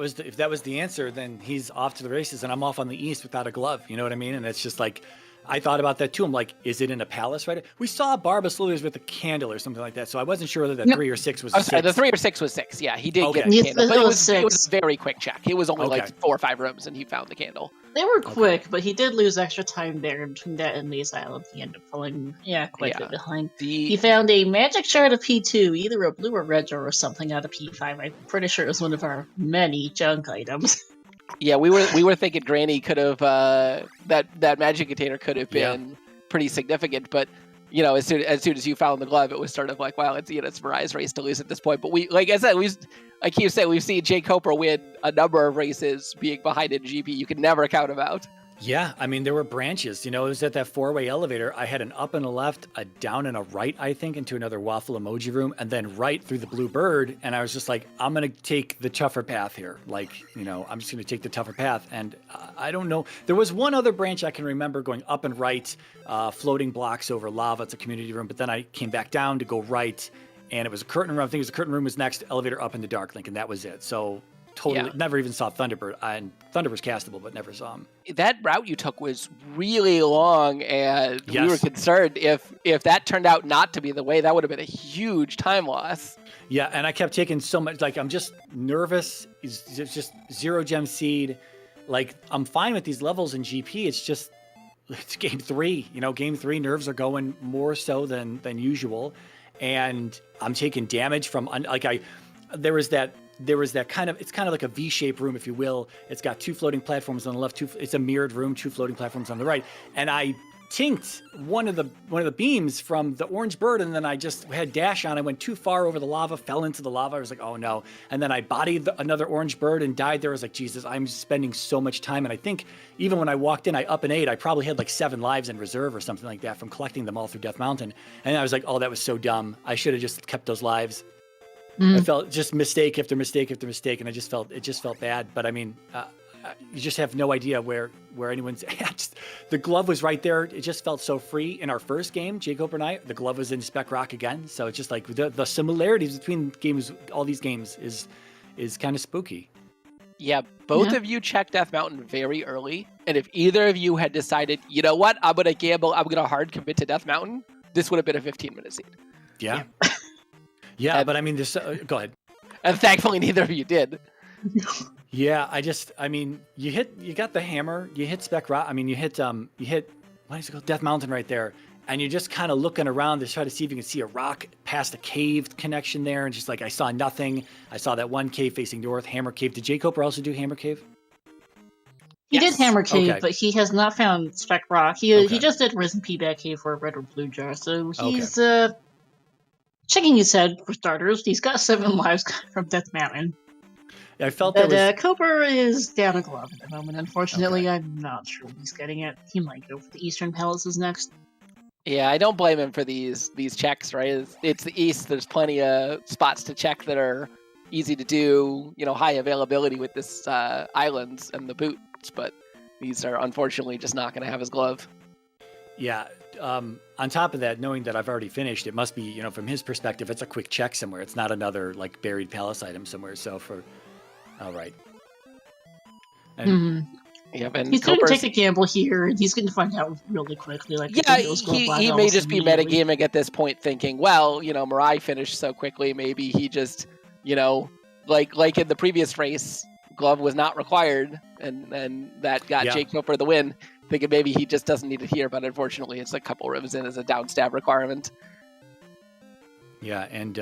was the answer, then he's off to the races, and I'm off on the east without a glove. You know what I mean? And it's just like, I thought about that too. I'm like, is it in a palace, right? We saw Barba Slithers with a candle or something like that, so I wasn't sure whether that 3 or 6 was. Sorry, the 3 or 6 was 6. Yeah, he did get a candle, but it was a very quick check. It was only 4 or 5 rooms, and he found the candle. They were quick, but he did lose extra time there between that and Maze Island. He ended up falling, quite a bit behind. He found a magic shard of P2, either a blue or red jar or something out of P5. I'm pretty sure it was one of our many junk items. Yeah, we were thinking Granny could have that magic container could have been pretty significant, but you know, as soon as you found the glove, it was sort of like, well, it's it's MiRai's race to lose at this point. But we, like I said, I keep saying we've seen jkoper win a number of races being behind in GP. You can never count him out. Yeah, I mean, there were branches. You know, it was at that 4-way elevator. I had an up and a left, a down and a right, I think, into another waffle emoji room, and then right through the blue bird. And I was just like, I'm going to take the tougher path here. Like, you know, I'm just going to take the tougher path. And I don't know. There was one other branch I can remember going up and right, floating blocks over lava. It's a community room. But then I came back down to go right, and it was a curtain room. I think it was the curtain room was next, elevator up in the dark link, and that was it. So totally never even saw Thunderbird. And Thunderbird's castable, but never saw him. That route you took was really long, and we were concerned if that turned out not to be the way, that would have been a huge time loss. Yeah, and I kept taking so much, like, I'm just nervous. It's just 0 gem seed. Like, I'm fine with these levels in GP. It's game 3. You know, game 3 nerves are going more so than usual, and I'm taking damage from there was that kind of, it's kind of like a V-shaped room, if you will. It's got 2 floating platforms on the left, it's a mirrored room, 2 floating platforms on the right. And I tinked one of the beams from the orange bird, and then I just had dash on. I went too far over the lava, fell into the lava. I was like, oh no. And then I bodied another orange bird and died there. I was like, Jesus, I'm spending so much time. And I think even when I walked in, I up and 8, I probably had like 7 lives in reserve or something like that from collecting them all through Death Mountain. And I was like, oh, that was so dumb. I should have just kept those lives. I felt just mistake after mistake after mistake, and it just felt bad. But I mean, you just have no idea where anyone's at. The glove was right there. It just felt so free in our first game, jkoper and I. The glove was in Spec Rock again, so it's just like the similarities between games, all these games, is kind of spooky. Yeah, both of you checked Death Mountain very early, and if either of you had decided, you know what, I'm gonna gamble, I'm gonna hard commit to Death Mountain, this would have been a 15-minute seed. Yeah. Yeah, but I mean, go ahead. And thankfully, neither of you did. Yeah, I mean, you got the hammer, you hit Spec Rock. I mean, you hit, what is it called? Death Mountain right there. And you're just kind of looking around to try to see if you can see a rock past a cave connection there. And just like, I saw nothing. I saw that one cave facing north, Hammer Cave. Did jkoper also do Hammer Cave? He did Hammer Cave, Okay. but he has not found Spec Rock. He just did Risen P-Back Cave for a red or blue jar. So he's, checking his head, for starters. He's got 7 lives from Death Mountain. I felt but that Koper is down a glove at the moment. Unfortunately, I'm not sure what he's getting at. He might go for the Eastern Palaces next. Yeah, I don't blame him for these checks, right? It's the East. There's plenty of spots to check that are easy to do, you know, high availability with this islands and the boots, but these are unfortunately just not going to have his glove. Yeah. On top of that, knowing that I've already finished, it must be, you know, from his perspective, it's a quick check somewhere. It's not another like buried palace item somewhere. So all right. And yeah, and he's going to take a gamble here, and he's going to find out really quickly. Like, he may just be metagaming at this point, thinking, well, you know, MiRai finished so quickly, maybe he just, you know, like in the previous race, glove was not required, and that got jkoper the win. Thinking maybe he just doesn't need it here, but unfortunately, it's a couple rivers in as a downstab requirement. Yeah, and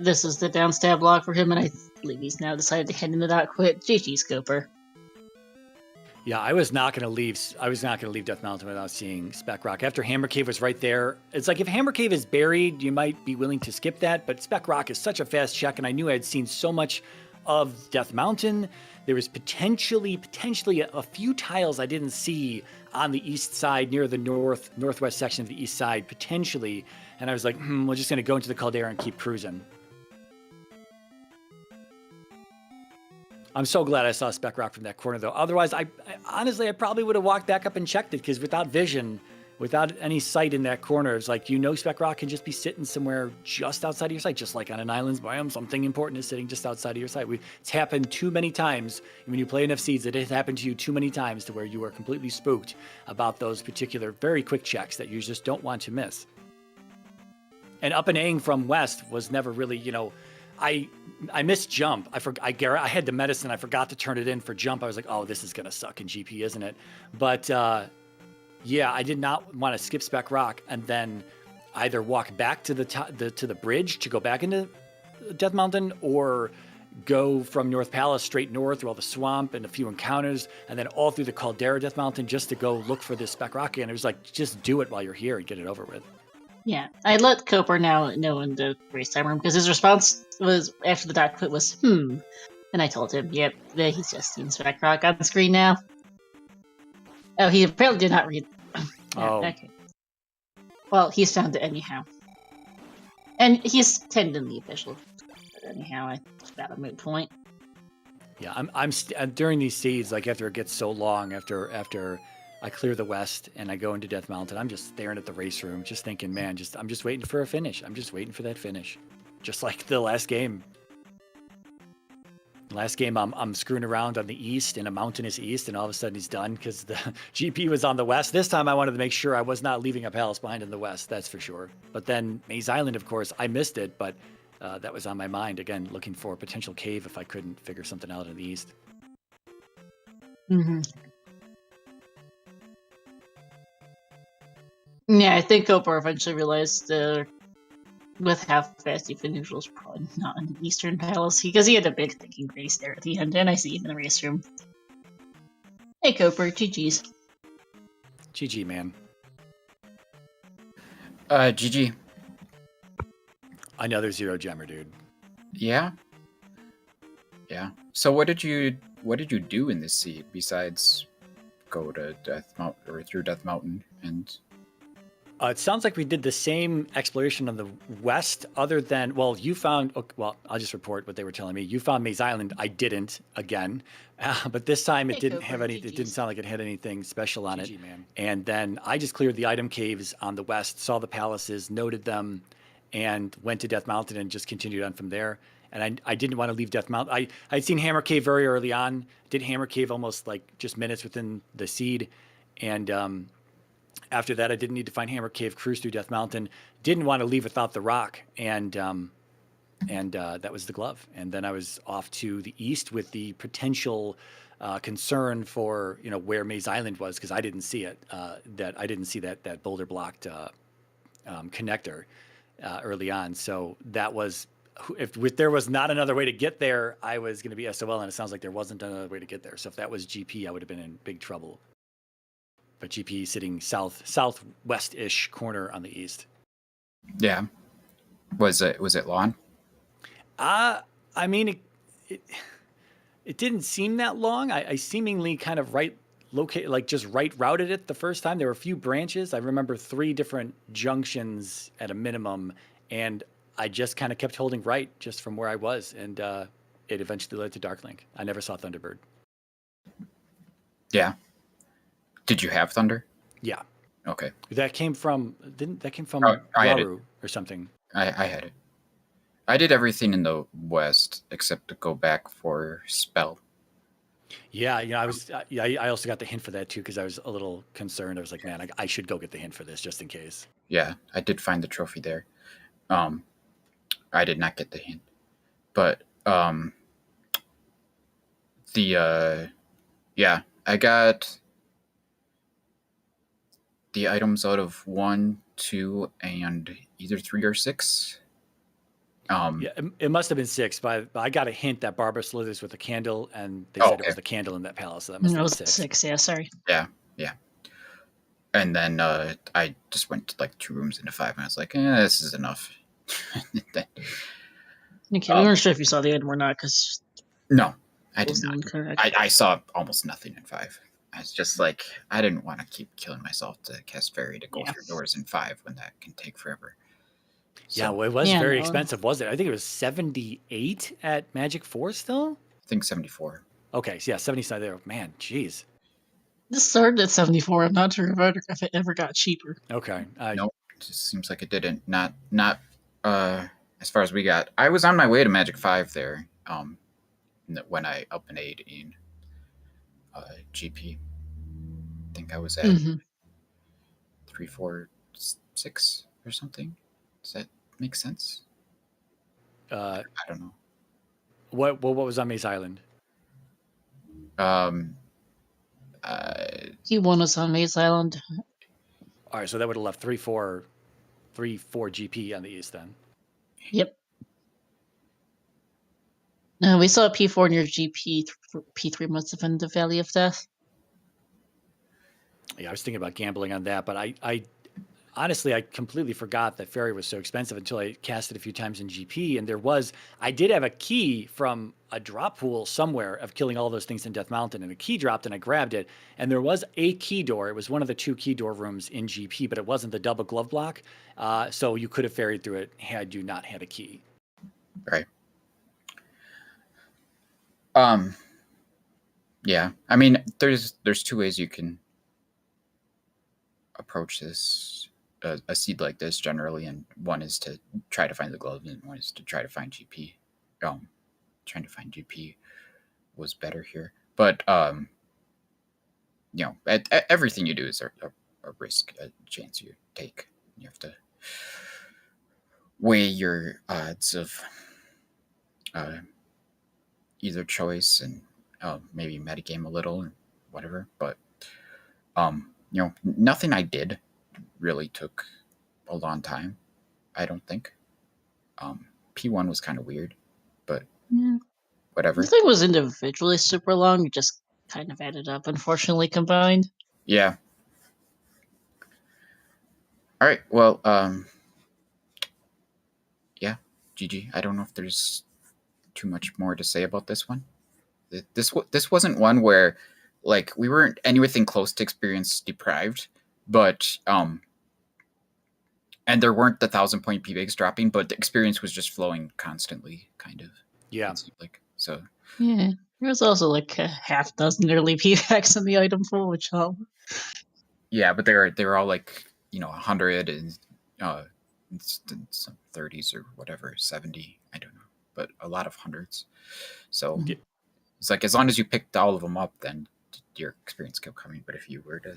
this is the downstab block for him, and I believe he's now decided to head into that quit. GG's Koper. Yeah, I was not going to leave Death Mountain without seeing Spec Rock. After Hammer Cave was right there, it's like if Hammer Cave is buried, you might be willing to skip that, but Spec Rock is such a fast check, and I knew I had seen so much of Death Mountain. There was potentially a few tiles I didn't see on the east side near the northwest section of the east side, potentially. And I was like, we're just going to go into the caldera and keep cruising. I'm so glad I saw Spec Rock from that corner, though. Otherwise, I honestly probably would have walked back up and checked it, because without vision, without any sight in that corner, it's like, you know, Spec Rock can just be sitting somewhere just outside of your sight, just like on an island's biome. Something important is sitting just outside of your sight. It's happened too many times when you play enough seeds. It has happened to you too many times to where you are completely spooked about those particular very quick checks that you just don't want to miss. And up and A-ing from west was never really, you know, I missed jump. I had the medicine. I forgot to turn it in for jump. I was like, oh, this is going to suck in GP, isn't it? But yeah, I did not want to skip Spec Rock and then either walk back to the bridge to go back into Death Mountain, or go from North Palace straight north through all the swamp and a few encounters, and then all through the Caldera Death Mountain just to go look for this Spec Rocket. And it was like, just do it while you're here and get it over with. Yeah, I let Cooper know in the race time room because his response was after the dot quit was and I told him, yep, he's just seen Spec Rock on the screen now. Oh, he apparently did not read. Oh. Okay. Well, he's found it anyhow, and he's tending the official. But anyhow, it's about a moot point. Yeah, I'm during these seeds, like after it gets so long, after I clear the west and I go into Death Mountain, I'm just staring at the race room, just thinking, man, I'm just waiting for a finish. I'm just waiting for that finish, just like the last game. Last game, I'm screwing around on the east in a mountainous east, and all of a sudden he's done because the GP was on the west. This time I wanted to make sure I was not leaving a palace behind in the west, that's for sure. But then Maze Island, of course, I missed it, but that was on my mind, again, looking for a potential cave if I couldn't figure something out in the east. Mm-hmm. Yeah, I think Cooper eventually realized with how fast he finished was probably not in the Eastern Palace because he had a big thinking race there at the end, and I see him in the race room. Hey, Cooper, GG's. GG, man. GG. Another zero gemmer, dude. Yeah. Yeah. So what did you do in this seed besides go to Death Mountain or through Death Mountain and? It sounds like we did the same exploration on the west, other than, well, you found, well, I'll just report what they were telling me. You found Maze Island. I didn't, again. But this time it didn't have any, it didn't sound like it had anything special on it. Man. And then I just cleared the item caves on the west, saw the palaces, noted them, and went to Death Mountain and just continued on from there. And I didn't want to leave Death Mountain. I'd seen Hammer Cave very early on, did Hammer Cave almost like just minutes within the seed. And, after that, I didn't need to find Hammer Cave, cruise through Death Mountain. Didn't want to leave without the rock, and that was the glove. And then I was off to the east with the potential concern for where Maze Island was, because I didn't see it. That I didn't see that boulder blocked connector early on. So that was, if there was not another way to get there, I was going to be SOL, and it sounds like there wasn't another way to get there. So if that was GP, I would have been in big trouble. But GP sitting southwest-ish corner on the east. Yeah. Was it long? I mean, it didn't seem that long. I seemingly kind of just right routed it the first time. There were a few branches. I remember 3 different junctions at a minimum, and I just kind of kept holding right just from where I was, and it eventually led to Darklink. I never saw Thunderbird. Yeah. Did you have Thunder? Yeah. Okay. That came from Raru or something. I had it. I did everything in the west except to go back for Spell. Yeah, I also got the hint for that too because I was a little concerned. I was like, man, I should go get the hint for this just in case. Yeah, I did find the trophy there. I did not get the hint, but I got the items out of 1, 2, and either 3 or 6. Yeah, it must have been 6, but I got a hint that Barbara slithers with a candle, and they said it was the candle in that palace. So that must have been 6. Yeah, sorry. Yeah. And then I just went to like 2 rooms into 5, and I was like, this is enough. Okay, we weren't sure if you saw the item or not, because no, I did not. I saw almost nothing in 5. I was just like, I didn't want to keep killing myself to cast Fairy to go through doors in 5 when that can take forever. So, yeah, well, it was very expensive, was it? I think it was 78 at Magic 4 still? I think 74. Okay, so yeah, 77 there. Man, jeez. This started at 74. I'm not sure if it ever got cheaper. Okay. Nope, it just seems like it didn't. Not as far as we got. I was on my way to Magic 5 there when I up and aid in GP. I think I was at 3, 4, 6 or something. Does that make sense? I don't know. What was on Maze Island? Q1 was on Maze Island. All right, so that would have left 3, 4 GP on the east then. Yep. We saw P4 near GP. P3 must have been the Valley of Death. Yeah, I was thinking about gambling on that, but I honestly, I completely forgot that Fairy was so expensive until I cast it a few times in GP. And I did have a key from a drop pool somewhere of killing all those things in Death Mountain, and a key dropped, and I grabbed it. And there was a key door. It was one of the 2 key door rooms in GP, but it wasn't the double glove block. So you could have ferried through it had you not had a key. Right. Yeah. I mean, there's 2 ways you can approach this, a seed like this generally, and one is to try to find the glove, and one is to try to find GP. Trying to find GP was better here, but everything you do is a risk, a chance you take. You have to weigh your odds of either choice and maybe metagame a little or whatever. But nothing I did really took a long time, I don't think. P1 was kind of weird, but whatever. The thing was individually super long, it just kind of added up, unfortunately, combined. Yeah. All right, well, yeah, GG. I don't know if there's too much more to say about this one. This wasn't one where, like, we weren't anything close to experience deprived, but and there weren't the 1,000-point PBIGs dropping, but the experience was just flowing constantly, kind of. Yeah. Like, so. Yeah. There was also like a half dozen early PVACs in the item pool, which all. Yeah, but they were all like 100 and some 30s or whatever, 70. I don't know, but a lot of hundreds. So it's like as long as you picked all of them up, then your experience kept coming. But if you were to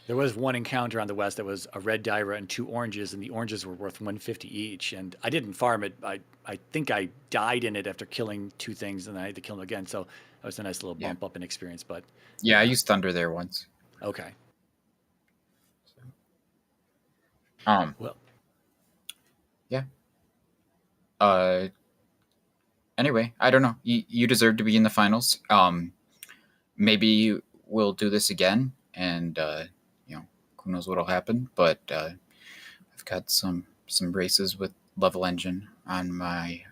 There was one encounter on the west that was a red Dyra and 2 oranges, and the oranges were worth 150 each. And I didn't farm it. I think I died in it after killing 2 things, and I had to kill them again. So that was a nice little bump up in experience. But yeah, I used Thunder there once. Okay. Well. Yeah. Anyway, I don't know. You deserve to be in the finals. Maybe we'll do this again, and who knows what'll happen. But I've got some races with Level Engine on my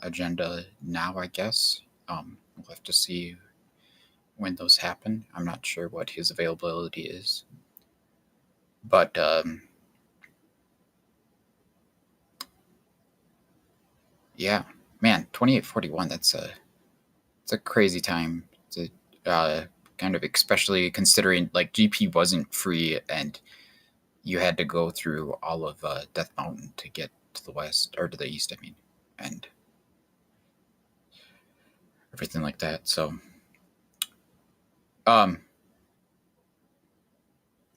agenda now, I guess. We'll have to see when those happen. I'm not sure what his availability is, but yeah, man, 2841. It's a crazy time. It's a kind of, especially considering like GP wasn't free and you had to go through all of Death Mountain to get to the west or to the east. I mean, and everything like that. So,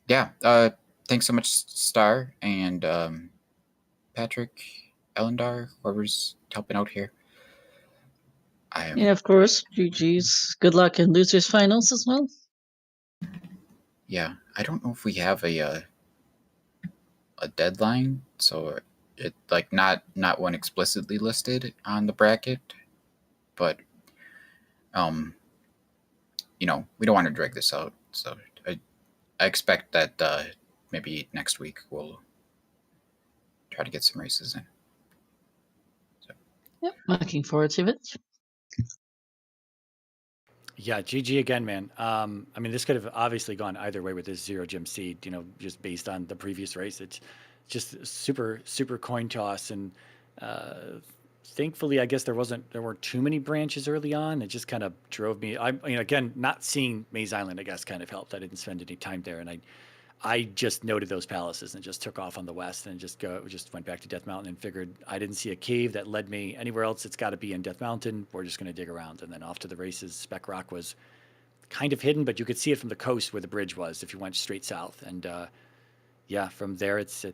yeah. Thanks so much, Star and Patrick, Elendar, whoever's helping out here. Yeah, of course. GG's. Good luck in losers finals as well. Yeah, I don't know if we have a deadline, so it like not one explicitly listed on the bracket, but we don't want to drag this out. So I expect that maybe next week we'll try to get some races in. So. Yep, looking forward to it. Yeah, GG again, man. I mean, this could have obviously gone either way with this 0 gem seed, just based on the previous race. It's just super, super coin toss. And thankfully, I guess there weren't too many branches early on. It just kind of drove me. Again, not seeing Maze Island, I guess, kind of helped. I didn't spend any time there. And I just noted those palaces and just took off on the west and just went back to Death Mountain and figured I didn't see a cave that led me anywhere else. It's got to be in Death Mountain. We're just going to dig around. And then off to the races. Spec Rock was kind of hidden, but you could see it from the coast where the bridge was if you went straight south. And from there it's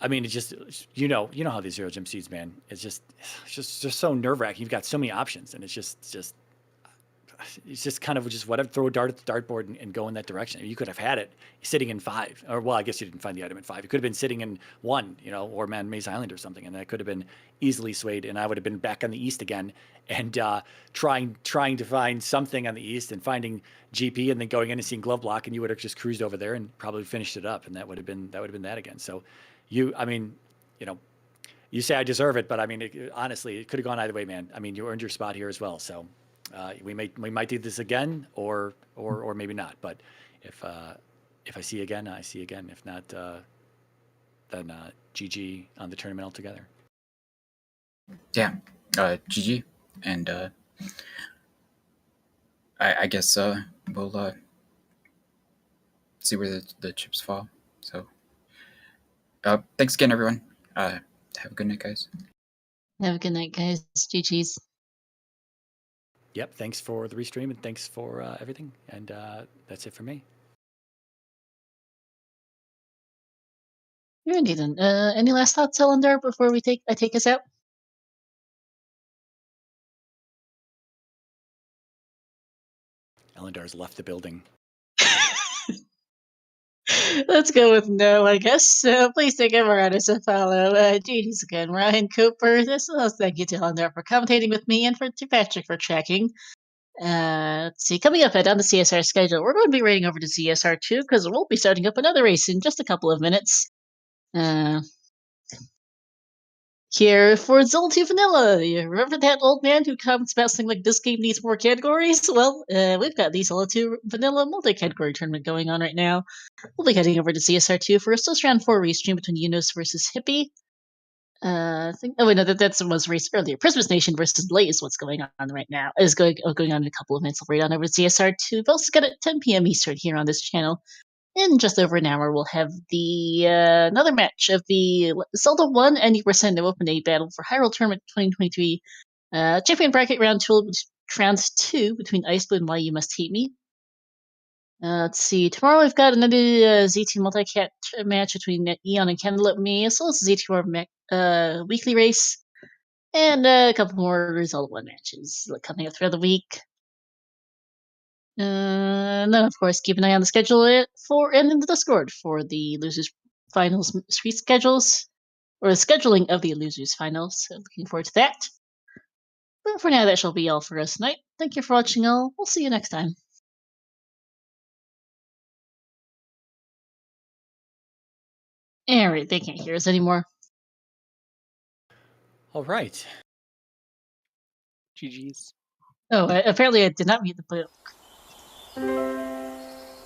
I mean, it's just you know how these 0 gem seeds, man. It's just so nerve wracking. You've got so many options, and it's just it's just kind of just whatever, throw a dart at the dartboard and go in that direction. You could have had it sitting in 5, or well, I guess you didn't find the item in 5. It could have been sitting in 1, or Maze Island or something, and that could have been easily swayed. And I would have been back on the east again, and trying to find something on the east and finding GP, and then going in and seeing glove block, and you would have just cruised over there and probably finished it up, and that would have been that again. So, you say I deserve it, but I mean, honestly, it could have gone either way, man. I mean, you earned your spot here as well, so. We might do this again, or maybe not. But if I see you again, I see you again. If not, then GG on the tournament altogether. Yeah, GG, and I guess we'll see where the chips fall. So, thanks again, everyone. Have a good night, guys. Have a good night, guys. GG's. Yep. Thanks for the restream, and thanks for everything. And that's it for me. You're indeed. Any last thoughts, Ellender, before I take us out? Ellendar's left the building. Let's go with no, I guess. Please take everyone as a follow. GG's again, Ryan Cooper. Thank you to Ellender for commentating with me, and to Patrick for tracking. Let's see. Coming up on the CSR schedule, we're going to be raiding over to CSR2 because we'll be starting up another race in just a couple of minutes. Here for Zelda 2 Vanilla. You remember that old man who comments about something like this game needs more categories? Well, we've got the Zelda 2 Vanilla multi-category tournament going on right now. We'll be heading over to CSR2 for a Swiss Round 4 restream between Unos versus Hippie. That's the most race earlier. Prismus Nation versus Lay is what's going on right now. Is going on in a couple of minutes. We'll right on over to CSR2. We've also got at 10 p.m. Eastern here on this channel. In just over an hour, we'll have the another match of the Zelda 1 and Rando Open 8 battle for Hyrule Tournament 2023 champion bracket round 2 between Iceblue and Why You Must Hate Me. Let's see. Tomorrow we've got another Z2 multi-cat match between Eon and Cantaloupe Me, as well as the Z2R weekly race, and a couple more Zelda 1 matches coming up throughout the week. And then, of course, keep an eye on the schedule and in the Discord for the losers finals schedules, or the scheduling of the losers finals. So looking forward to that. But for now, that shall be all for us tonight. Thank you for watching, all. We'll see you next time. Alright, they can't hear us anymore. All right. GG's. Oh, apparently I did not mute the